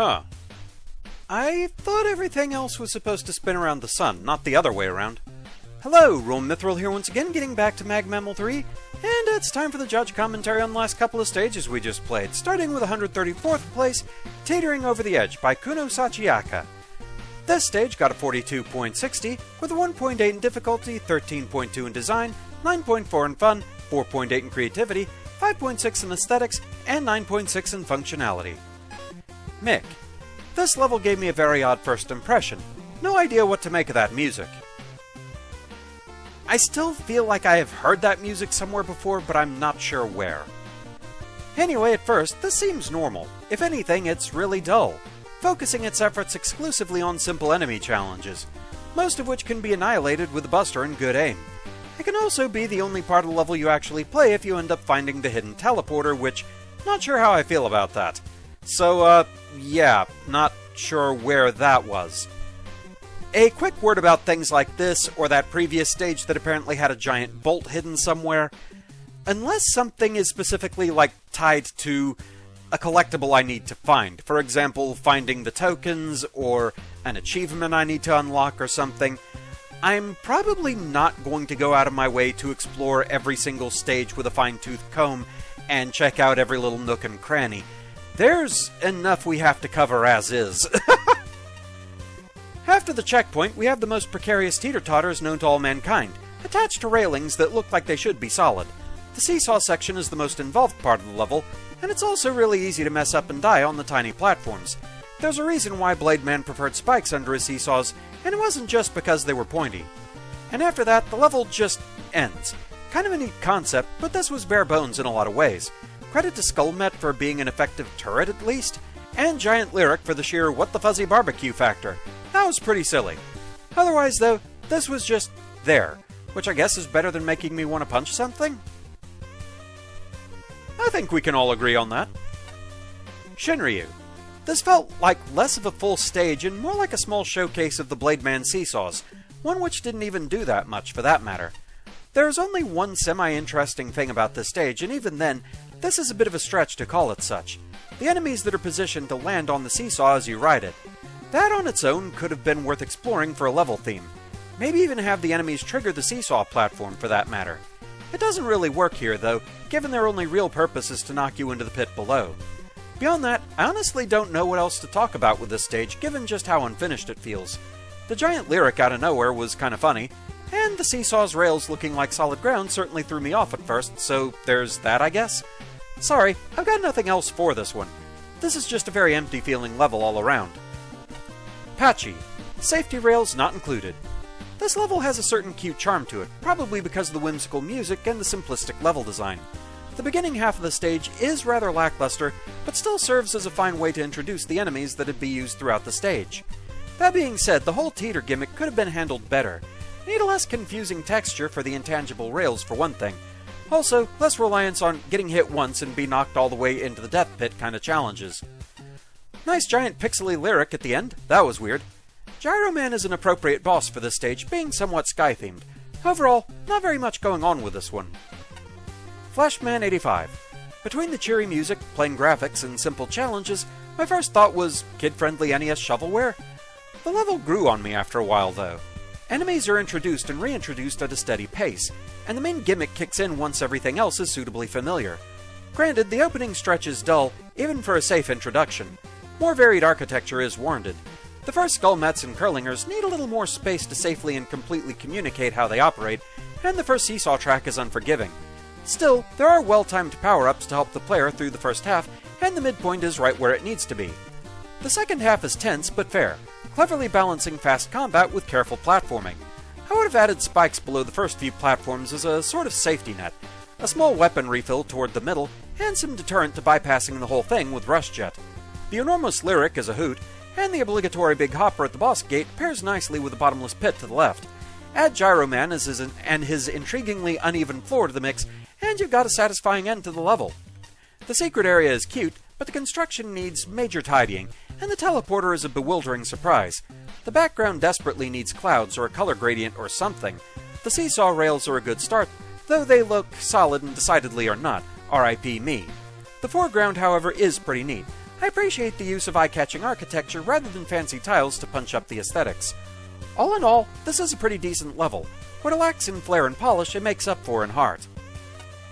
Huh. I thought everything else was supposed to spin around the sun, not the other way around. Hello, RoahmMythril here once again, getting back to RoahmMythril 3, and it's time for the judge commentary on the last couple of stages we just played, starting with 134th place, Teetering Over the Edge by Kuno Sachiaka. This stage got a 42.60, with a 1.8 in difficulty, 13.2 in design, 9.4 in fun, 4.8 in creativity, 5.6 in aesthetics, and 9.6 in functionality. Mick. This level gave me a very odd first impression. No idea what to make of that music. I still feel like I have heard that music somewhere before, but I'm not sure where. Anyway, at first, this seems normal. If anything, it's really dull, focusing its efforts exclusively on simple enemy challenges, most of which can be annihilated with a buster and good aim. It can also be the only part of the level you actually play if you end up finding the hidden teleporter, which, not sure how I feel about that. So, yeah, not sure where that was. A quick word about things like this, or that previous stage that apparently had a giant bolt hidden somewhere. Unless something is specifically, tied to a collectible I need to find. For example, finding the tokens, or an achievement I need to unlock or something, I'm probably not going to go out of my way to explore every single stage with a fine-tooth comb and check out every little nook and cranny. There's enough we have to cover as is. After the checkpoint, we have the most precarious teeter-totters known to all mankind, attached to railings that look like they should be solid. The seesaw section is the most involved part of the level, and it's also really easy to mess up and die on the tiny platforms. There's a reason why Blade Man preferred spikes under his seesaws, and it wasn't just because they were pointy. And after that, the level just ends. Kind of a neat concept, but this was bare bones in a lot of ways. Credit to Skullmet for being an effective turret at least, and Giant Lyric for the sheer what the fuzzy barbecue factor. That was pretty silly. Otherwise though, this was just there, which I guess is better than making me want to punch something? I think we can all agree on that. Shinryu. This felt like less of a full stage and more like a small showcase of the Blade Man seesaws, one which didn't even do that much for that matter. There's only one semi-interesting thing about this stage, and even then, this is a bit of a stretch to call it such. The enemies that are positioned to land on the seesaw as you ride it. That on its own could have been worth exploring for a level theme. Maybe even have the enemies trigger the seesaw platform for that matter. It doesn't really work here though, given their only real purpose is to knock you into the pit below. Beyond that, I honestly don't know what else to talk about with this stage, given just how unfinished it feels. The giant lyric out of nowhere was kinda funny, and the seesaw's rails looking like solid ground certainly threw me off at first, so there's that I guess. Sorry, I've got nothing else for this one. This is just a very empty feeling level all around. Patchy. Safety rails not included. This level has a certain cute charm to it, probably because of the whimsical music and the simplistic level design. The beginning half of the stage is rather lackluster, but still serves as a fine way to introduce the enemies that would be used throughout the stage. That being said, the whole teeter gimmick could have been handled better. Need a less confusing texture for the intangible rails for one thing. Also, less reliance on getting hit once and be knocked all the way into the death pit kind of challenges. Nice giant pixely lyric at the end, that was weird. Gyro Man is an appropriate boss for this stage, being somewhat sky-themed. Overall, not very much going on with this one. Flashman 85. Between the cheery music, plain graphics, and simple challenges, my first thought was kid-friendly NES shovelware. The level grew on me after a while though. Enemies are introduced and reintroduced at a steady pace, and the main gimmick kicks in once everything else is suitably familiar. Granted, the opening stretch is dull, even for a safe introduction. More varied architecture is warranted. The first Skullmets and Curlingers need a little more space to safely and completely communicate how they operate, and the first seesaw track is unforgiving. Still, there are well-timed power-ups to help the player through the first half, and the midpoint is right where it needs to be. The second half is tense but fair, cleverly balancing fast combat with careful platforming. I would have added spikes below the first few platforms as a sort of safety net, a small weapon refill toward the middle, and some deterrent to bypassing the whole thing with Rush Jet. The enormous lyric is a hoot, and the obligatory big hopper at the boss gate pairs nicely with the bottomless pit to the left. Add Gyro Man and his intriguingly uneven floor to the mix, and you've got a satisfying end to the level. The secret area is cute, but the construction needs major tidying, and the teleporter is a bewildering surprise. The background desperately needs clouds or a color gradient or something. The seesaw rails are a good start, though they look solid and decidedly are not, RIP me. The foreground, however, is pretty neat. I appreciate the use of eye-catching architecture rather than fancy tiles to punch up the aesthetics. All in all, this is a pretty decent level. What it lacks in flair and polish, it makes up for in heart.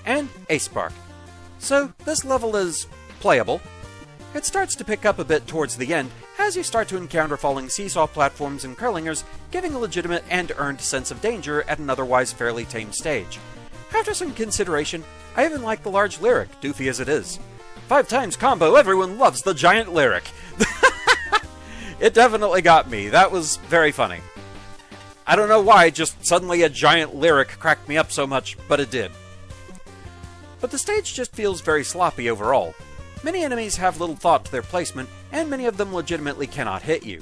And Ace Spark. So, this level is playable. It starts to pick up a bit towards the end, as you start to encounter falling seesaw platforms and curlingers, giving a legitimate and earned sense of danger at an otherwise fairly tame stage. After some consideration, I even like the large lyric, doofy as it is. 5 times combo, everyone loves the giant lyric. It definitely got me. That was very funny. I don't know why, just suddenly a giant lyric cracked me up so much, but it did. But the stage just feels very sloppy overall. Many enemies have little thought to their placement, and many of them legitimately cannot hit you.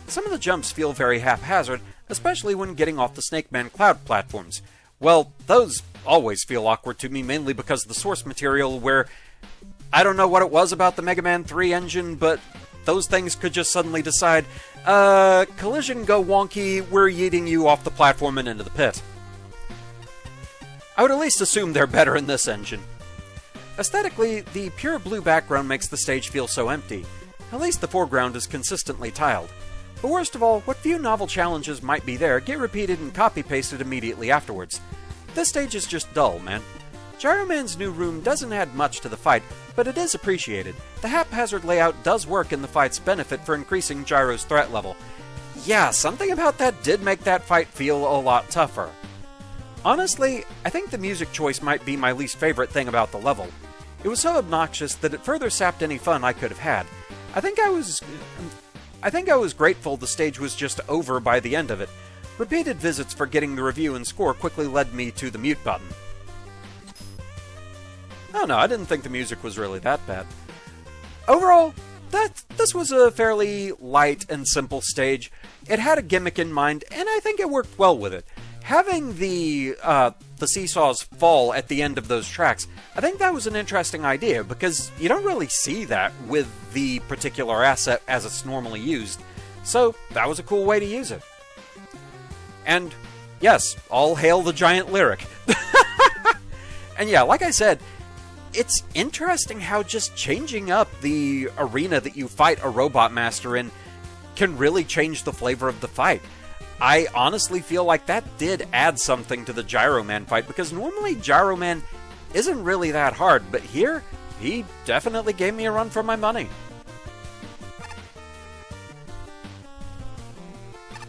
Some of the jumps feel very haphazard, especially when getting off the Snake Man cloud platforms. Well, those always feel awkward to me, mainly because of the source material where I don't know what it was about the Mega Man 3 engine, but those things could just suddenly decide, collision go wonky, we're yeeting you off the platform and into the pit. I would at least assume they're better in this engine. Aesthetically, the pure blue background makes the stage feel so empty. At least the foreground is consistently tiled. But worst of all, what few novel challenges might be there get repeated and copy-pasted immediately afterwards. This stage is just dull, man. Gyro Man's new room doesn't add much to the fight, but it is appreciated. The haphazard layout does work in the fight's benefit for increasing Gyro's threat level. Yeah, something about that did make that fight feel a lot tougher. Honestly, I think the music choice might be my least favorite thing about the level. It was so obnoxious that it further sapped any fun I could have had. I think I was grateful the stage was just over by the end of it. Repeated visits for getting the review and score quickly led me to the mute button. Oh no, I didn't think the music was really that bad. Overall, this was a fairly light and simple stage. It had a gimmick in mind, and I think it worked well with it. Having the seesaws fall at the end of those tracks, I think that was an interesting idea, because you don't really see that with the particular asset as it's normally used. So, that was a cool way to use it. And, yes, all hail the giant lyric. And yeah, like I said, it's interesting how just changing up the arena that you fight a Robot Master in can really change the flavor of the fight. I honestly feel like that did add something to the Gyro Man fight, because normally Gyro Man isn't really that hard, but here, he definitely gave me a run for my money.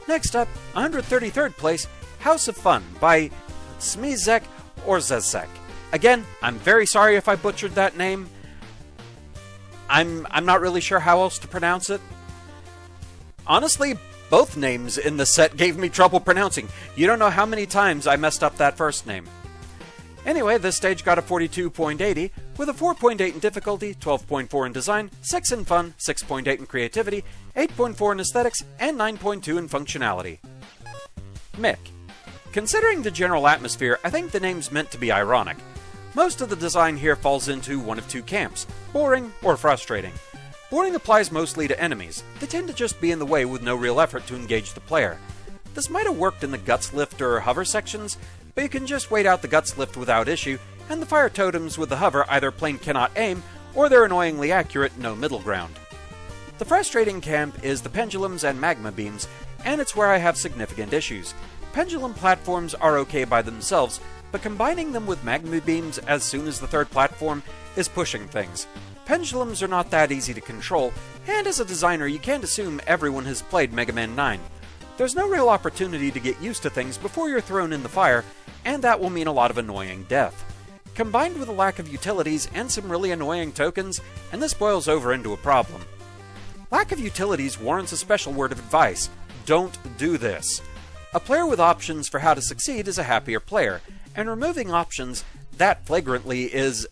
Next up, 133rd place, House of Fun by Smizek Orzezek. Again, I'm very sorry if I butchered that name. I'm not really sure how else to pronounce it. Honestly, both names in the set gave me trouble pronouncing. You don't know how many times I messed up that first name. Anyway, this stage got a 42.80, with a 4.8 in difficulty, 12.4 in design, 6 in fun, 6.8 in creativity, 8.4 in aesthetics, and 9.2 in functionality. Mick. Considering the general atmosphere, I think the name's meant to be ironic. Most of the design here falls into one of two camps, boring or frustrating. Boring applies mostly to enemies. They tend to just be in the way with no real effort to engage the player. This might have worked in the Guts Lift or Hover sections, but you can just wait out the Guts Lift without issue, and the fire totems with the Hover either plain cannot aim, or they're annoyingly accurate, no middle ground. The frustrating camp is the pendulums and magma beams, and it's where I have significant issues. Pendulum platforms are okay by themselves, but combining them with magma beams as soon as the third platform is pushing things. Pendulums are not that easy to control, and as a designer you can't assume everyone has played Mega Man 9. There's no real opportunity to get used to things before you're thrown in the fire, and that will mean a lot of annoying death. Combined with a lack of utilities and some really annoying tokens, and this boils over into a problem. Lack of utilities warrants a special word of advice. Don't do this. A player with options for how to succeed is a happier player, and removing options that flagrantly is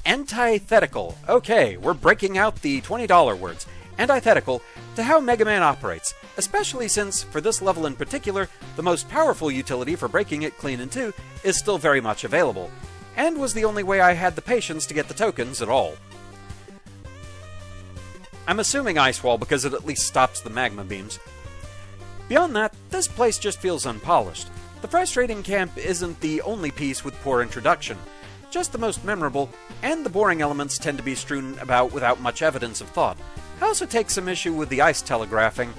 antithetical. Okay, we're breaking out the $20 words. Antithetical to how Mega Man operates, especially since, for this level in particular, the most powerful utility for breaking it clean in two is still very much available, and was the only way I had the patience to get the tokens at all. I'm assuming Ice Wall because it at least stops the magma beams. Beyond that, this place just feels unpolished. The frustrating camp isn't the only piece with poor introduction. just the most memorable, and the boring elements tend to be strewn about without much evidence of thought. I also take some issue with the ice telegraphing.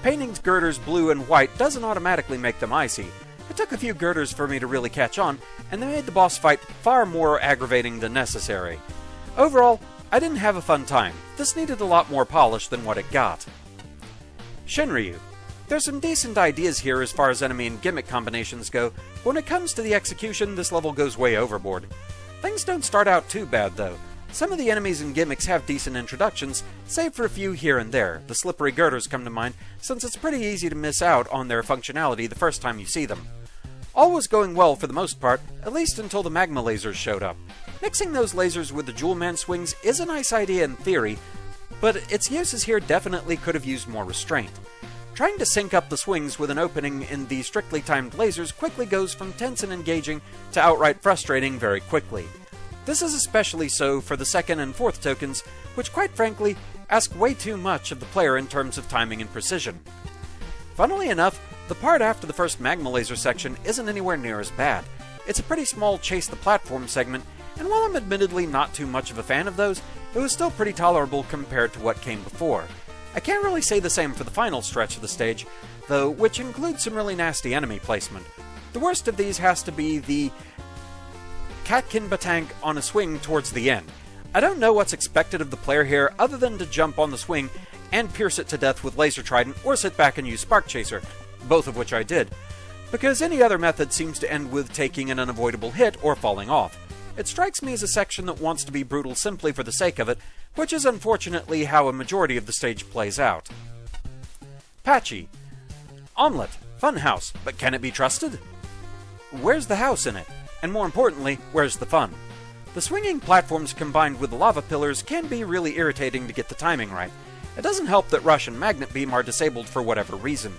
Painting girders blue and white doesn't automatically make them icy. It took a few girders for me to really catch on, and they made the boss fight far more aggravating than necessary. Overall, I didn't have a fun time. This needed a lot more polish than what it got. Shinryu. There's some decent ideas here as far as enemy and gimmick combinations go, but when it comes to the execution, this level goes way overboard. Things don't start out too bad, though. Some of the enemies and gimmicks have decent introductions, save for a few here and there. The slippery girders come to mind, since it's pretty easy to miss out on their functionality the first time you see them. All was going well for the most part, at least until the magma lasers showed up. Mixing those lasers with the Jewel Man swings is a nice idea in theory, but its uses here definitely could have used more restraint. Trying to sync up the swings with an opening in the strictly timed lasers quickly goes from tense and engaging to outright frustrating very quickly. This is especially so for the second and fourth tokens, which quite frankly ask way too much of the player in terms of timing and precision. Funnily enough, the part after the first magma laser section isn't anywhere near as bad. It's a pretty small chase the platform segment, and while I'm admittedly not too much of a fan of those, it was still pretty tolerable compared to what came before. I can't really say the same for the final stretch of the stage, though, which includes some really nasty enemy placement. The worst of these has to be the Catkin Batank on a swing towards the end. I don't know what's expected of the player here other than to jump on the swing and pierce it to death with Laser Trident or sit back and use Spark Chaser, both of which I did, because any other method seems to end with taking an unavoidable hit or falling off. It strikes me as a section that wants to be brutal simply for the sake of it, which is unfortunately how a majority of the stage plays out. Patchy. Omelette. Fun house, but can it be trusted? Where's the house in it? And more importantly, where's the fun? The swinging platforms combined with the lava pillars can be really irritating to get the timing right. It doesn't help that Rush and Magnet Beam are disabled for whatever reason.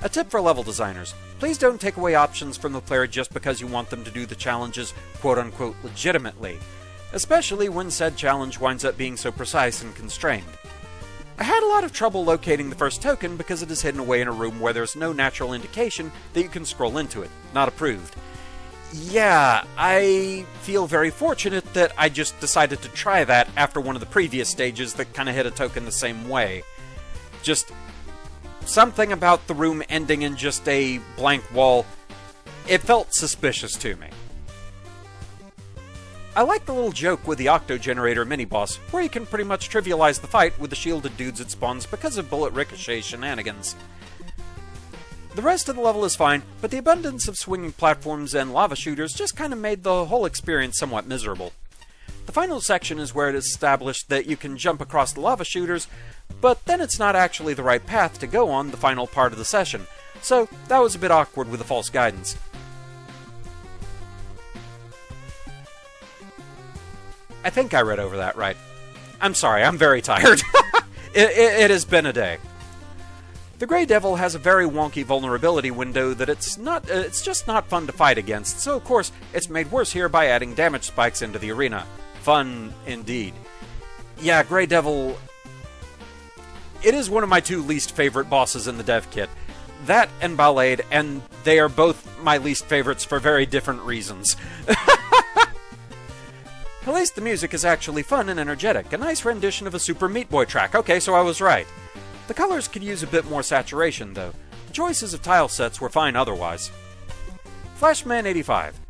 A tip for level designers, please don't take away options from the player just because you want them to do the challenges quote-unquote legitimately, especially when said challenge winds up being so precise and constrained. I had a lot of trouble locating the first token because it is hidden away in a room where there's no natural indication that you can scroll into it. Not approved. Yeah, I feel very fortunate that I just decided to try that after one of the previous stages that kind of hit a token the same way. Just something about the room ending in just a blank wall, it felt suspicious to me. I like the little joke with the Octo-Generator mini-boss, where you can pretty much trivialize the fight with the shielded dudes it spawns because of bullet ricochet shenanigans. The rest of the level is fine, but the abundance of swinging platforms and lava shooters just kind of made the whole experience somewhat miserable. The final section is where it is established that you can jump across the lava shooters, but then it's not actually the right path to go on the final part of the session, so that was a bit awkward with the false guidance. I think I read over that right. I'm sorry, I'm very tired. It has been a day. The Grey Devil has a very wonky vulnerability window that it's just not fun to fight against, so of course it's made worse here by adding damage spikes into the arena. Fun indeed. Yeah, Grey Devil, it is one of my two least favorite bosses in the dev kit. That and Ballade, and they are both my least favorites for very different reasons. At least the music is actually fun and energetic, a nice rendition of a Super Meat Boy track. Okay, so I was right. The colors could use a bit more saturation, though. The choices of tile sets were fine otherwise. Flashman 85.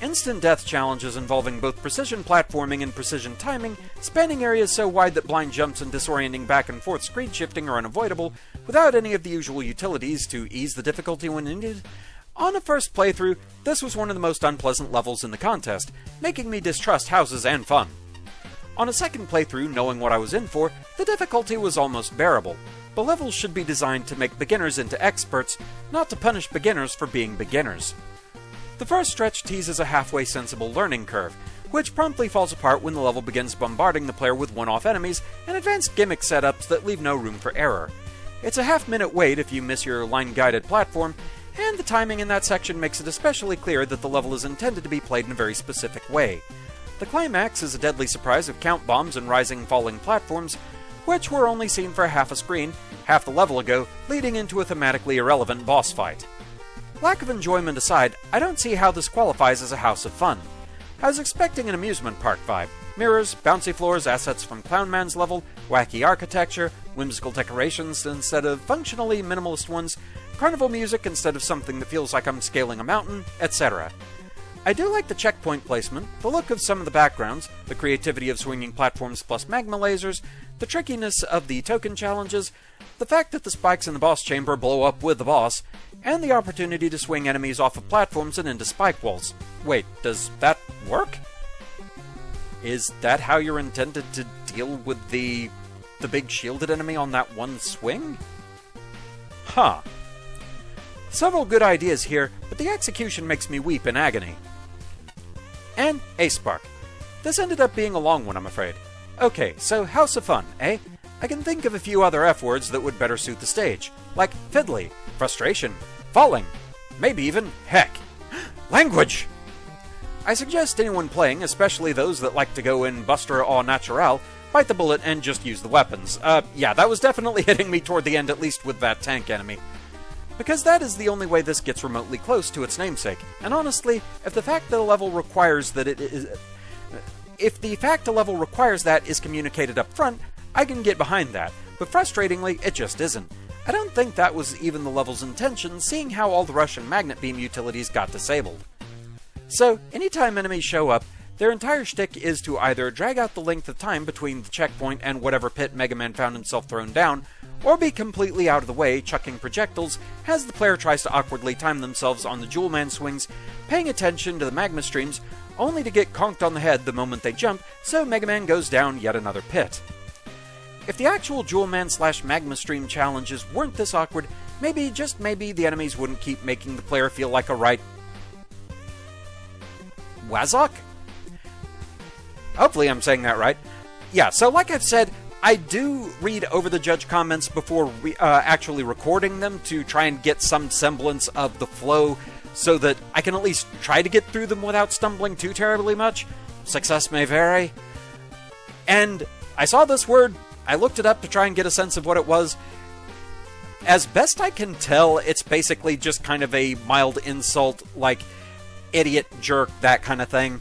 Instant death challenges involving both precision platforming and precision timing, spanning areas so wide that blind jumps and disorienting back and forth screen shifting are unavoidable, without any of the usual utilities to ease the difficulty when needed. On a first playthrough, this was one of the most unpleasant levels in the contest, making me distrust houses and fun. On a second playthrough, knowing what I was in for, the difficulty was almost bearable. But levels should be designed to make beginners into experts, not to punish beginners for being beginners. The first stretch teases a halfway sensible learning curve, which promptly falls apart when the level begins bombarding the player with one-off enemies and advanced gimmick setups that leave no room for error. It's a half-minute wait if you miss your line-guided platform, and the timing in that section makes it especially clear that the level is intended to be played in a very specific way. The climax is a deadly surprise of count bombs and rising and falling platforms, which were only seen for half a screen, half the level ago, leading into a thematically irrelevant boss fight. Lack of enjoyment aside, I don't see how this qualifies as a house of fun. I was expecting an amusement park vibe. Mirrors, bouncy floors, assets from Clownman's level, wacky architecture, whimsical decorations instead of functionally minimalist ones, carnival music instead of something that feels like I'm scaling a mountain, etc. I do like the checkpoint placement, the look of some of the backgrounds, the creativity of swinging platforms plus magma lasers, the trickiness of the token challenges, the fact that the spikes in the boss chamber blow up with the boss, and the opportunity to swing enemies off of platforms and into spike walls. Wait, does that work? Is that how you're intended to deal with the big shielded enemy on that one swing? Huh. Several good ideas here, but the execution makes me weep in agony. And Ace Spark. This ended up being a long one, I'm afraid. Okay, so House of Fun, eh? I can think of a few other F words that would better suit the stage, like fiddly, frustration, falling, maybe even heck. Language! I suggest anyone playing, especially those that like to go in Buster au Natural, bite the bullet and just use the weapons. Yeah, that was definitely hitting me toward the end, at least with that tank enemy. Because that is the only way this gets remotely close to its namesake. And honestly, if the fact that a level requires that it is... If the fact a level requires that is communicated up front, I can get behind that, but frustratingly, it just isn't. I don't think that was even the level's intention, seeing how all the Russian magnet beam utilities got disabled. So, anytime enemies show up, their entire shtick is to either drag out the length of time between the checkpoint and whatever pit Mega Man found himself thrown down, or be completely out of the way, chucking projectiles as the player tries to awkwardly time themselves on the Jewel Man swings, paying attention to the magma streams, only to get conked on the head the moment they jump, so Mega Man goes down yet another pit. If the actual Jewel Man / magma stream challenges weren't this awkward, maybe, just maybe, the enemies wouldn't keep making the player feel like a right... Wazok? Hopefully I'm saying that right. Yeah, so like I've said, I do read over the judge comments before actually recording them to try and get some semblance of the flow so that I can at least try to get through them without stumbling too terribly much. Success may vary. And I saw this word, I looked it up to try and get a sense of what it was. As best I can tell, it's basically just kind of a mild insult, like idiot, jerk, that kind of thing.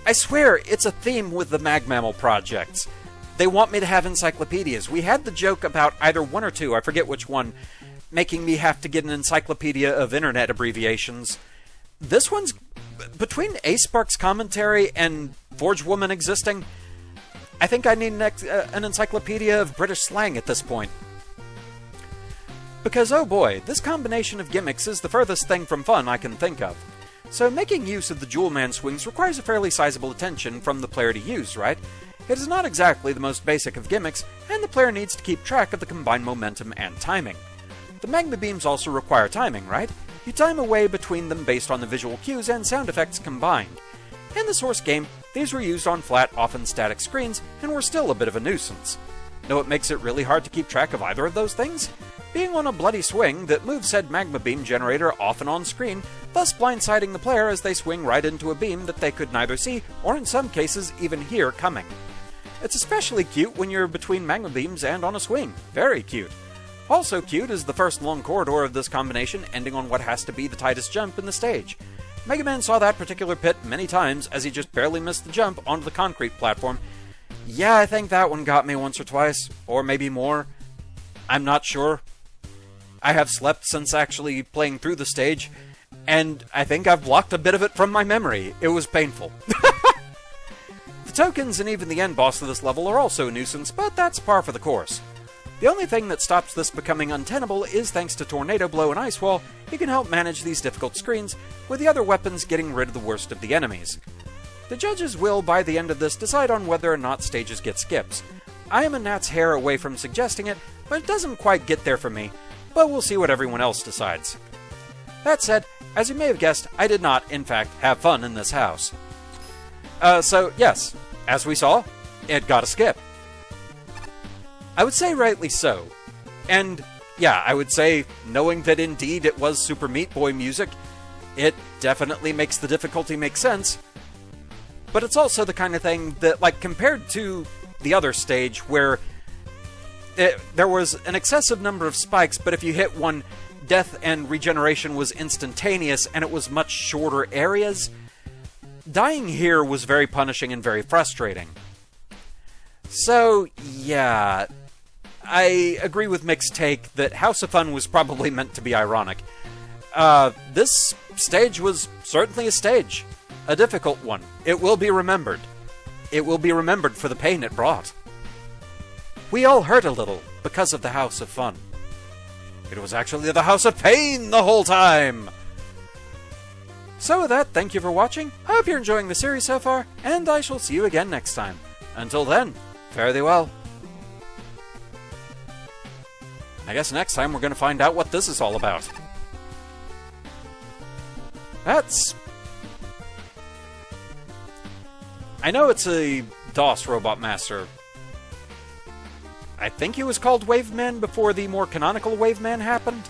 I swear, it's a theme with the Mag Mammal projects. They want me to have encyclopedias. We had the joke about either one or two, I forget which one, making me have to get an encyclopedia of internet abbreviations. This one's... Between Ace Spark's commentary and Forge Woman existing, I think I need an encyclopedia of British slang at this point. Because, oh boy, this combination of gimmicks is the furthest thing from fun I can think of. So making use of the Jewel Man swings requires a fairly sizable attention from the player to use, right? It is not exactly the most basic of gimmicks, and the player needs to keep track of the combined momentum and timing. The magma beams also require timing, right? You time away between them based on the visual cues and sound effects combined. In the source game, these were used on flat, often static screens, and were still a bit of a nuisance. Know what makes it really hard to keep track of either of those things? Being on a bloody swing that moves said magma beam generator often on screen, thus blindsiding the player as they swing right into a beam that they could neither see, or in some cases even hear coming. It's especially cute when you're between magma beams and on a swing. Very cute. Also cute is the first long corridor of this combination ending on what has to be the tightest jump in the stage. Mega Man saw that particular pit many times as he just barely missed the jump onto the concrete platform. Yeah, I think that one got me once or twice, or maybe more. I'm not sure. I have slept since actually playing through the stage, and I think I've blocked a bit of it from my memory. It was painful. The tokens and even the end boss of this level are also a nuisance, but that's par for the course. The only thing that stops this becoming untenable is thanks to Tornado Blow and Ice Wall, you can help manage these difficult screens, with the other weapons getting rid of the worst of the enemies. The judges will, by the end of this, decide on whether or not stages get skips. I am a gnat's hair away from suggesting it, but it doesn't quite get there for me, but we'll see what everyone else decides. That said, as you may have guessed, I did not, in fact, have fun in this house. So, yes, as we saw, it got a skip. I would say rightly so. And, yeah, I would say, knowing that indeed it was Super Meat Boy music, it definitely makes the difficulty make sense. But it's also the kind of thing that, like, compared to the other stage where there was an excessive number of spikes, but if you hit one, death and regeneration was instantaneous, and it was much shorter areas. dying here was very punishing and very frustrating. So, yeah, I agree with Mick's take that House of Fun was probably meant to be ironic. This stage was certainly a stage. A difficult one. It will be remembered. It will be remembered for the pain it brought. We all hurt a little because of the House of Fun. It was actually the House of Pain the whole time! So with that, thank you for watching. I hope you're enjoying the series so far, and I shall see you again next time. Until then, fare thee well. I guess next time we're going to find out what this is all about. I know it's a DOS Robot Master. I think he was called Waveman before the more canonical Waveman happened.